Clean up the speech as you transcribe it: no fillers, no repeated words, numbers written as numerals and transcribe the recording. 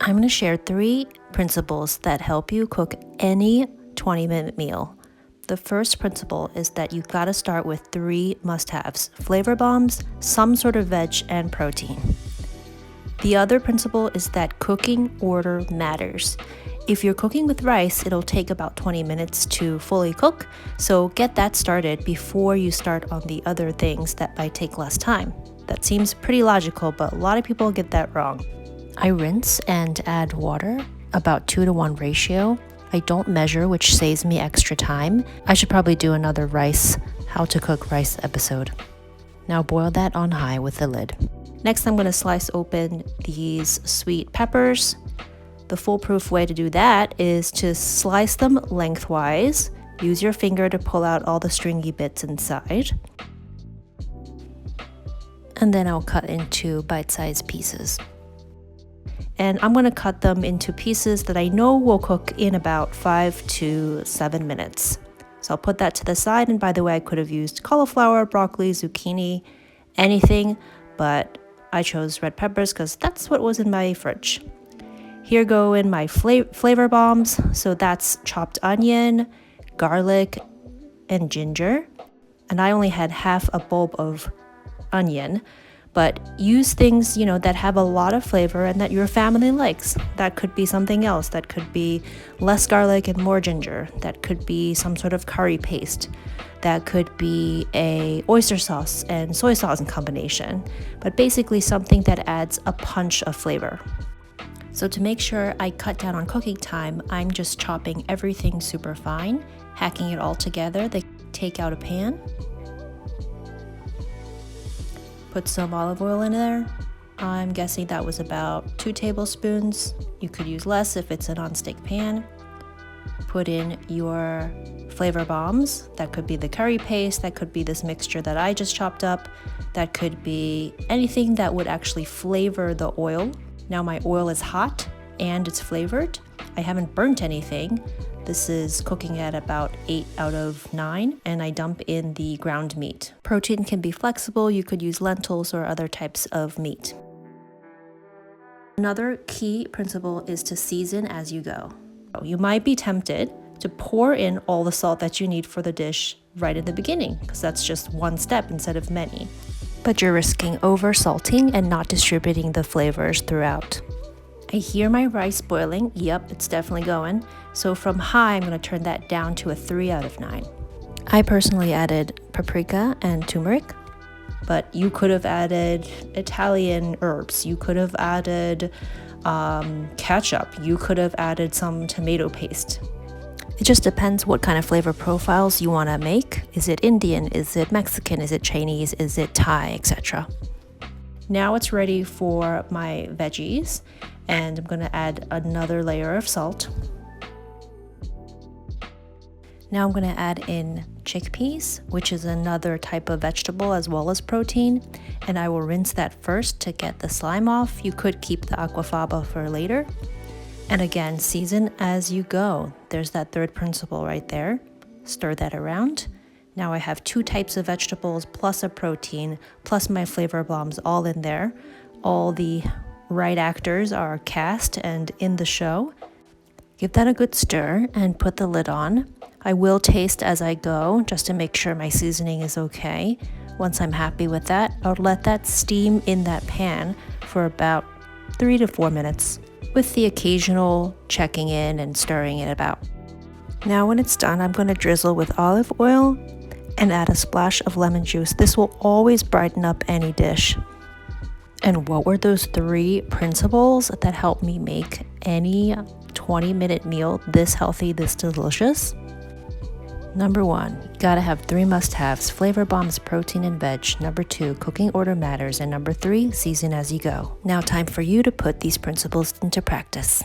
I'm going to share 3 principles that help you cook any 20-minute meal. The first principle is that you got to start with 3 must-haves: flavor bombs, some sort of veg, and protein. The other principle is that cooking order matters. If you're cooking with rice, it'll take about 20 minutes to fully cook, so get that started before you start on the other things that might take less time. That seems pretty logical, but a lot of people get that wrong. I rinse and add water, about 2-to-1 ratio. I don't measure, which saves me extra time. I should probably do another how to cook rice episode. Now boil that on high with the lid. Next, I'm going to slice open these sweet peppers. The foolproof way to do that is to slice them lengthwise. Use your finger to pull out all the stringy bits inside. And then I'll cut into bite-sized pieces. And I'm going to cut them into pieces that I know will cook in about 5 to 7 minutes. So I'll put that to the side, and by the way, I could have used cauliflower, broccoli, zucchini, anything, but I chose red peppers because that's what was in my fridge. Here go in my flavor bombs. So that's chopped onion, garlic, and ginger. And I only had half a bulb of onion. But use things, that have a lot of flavor and that your family likes. That could be something else. That could be less garlic and more ginger. That could be some sort of curry paste. That could be a oyster sauce and soy sauce in combination. But basically something that adds a punch of flavor. So to make sure I cut down on cooking time, I'm just chopping everything super fine, hacking it all together. Then take out a pan. Put some olive oil in there. I'm guessing that was about 2 tablespoons. You could use less if it's a non-stick pan. Put in your flavor bombs. That could be the curry paste. That could be this mixture that I just chopped up. That could be anything that would actually flavor the oil. Now my oil is hot and it's flavored. I haven't burnt anything. This is cooking at about 8 out of 9, and I dump in the ground meat. Protein can be flexible. You could use lentils or other types of meat. Another key principle is to season as you go. You might be tempted to pour in all the salt that you need for the dish right in the beginning, because that's just one step instead of many. But you're risking over-salting and not distributing the flavors throughout. I hear my rice boiling. Yep, it's definitely going. So from high, I'm going to turn that down to a 3 out of 9. I personally added paprika and turmeric, but you could have added Italian herbs. You could have added ketchup. You could have added some tomato paste. It just depends what kind of flavor profiles you want to make. Is it Indian? Is it Mexican? Is it Chinese? Is it Thai, etc.? Now it's ready for my veggies, and I'm going to add another layer of salt. Now I'm going to add in chickpeas, which is another type of vegetable as well as protein, and I will rinse that first to get the slime off. You could keep the aquafaba for later. And again, season as you go. There's that third principle right there. Stir that around. Now I have 2 types of vegetables plus a protein plus my flavor bombs all in there. All the right actors are cast and in the show. Give that a good stir and put the lid on. I will taste as I go just to make sure my seasoning is okay. Once I'm happy with that, I'll let that steam in that pan for about 3 to 4 minutes with the occasional checking in and stirring it about. Now when it's done, I'm going to drizzle with olive oil and add a splash of lemon juice. This will always brighten up any dish. And what were those 3 principles that helped me make any 20-minute meal this healthy, this delicious? Number 1, you gotta have 3 must-haves: flavor bombs, protein, and veg. Number 2, cooking order matters. And number 3, season as you go. Now time for you to put these principles into practice.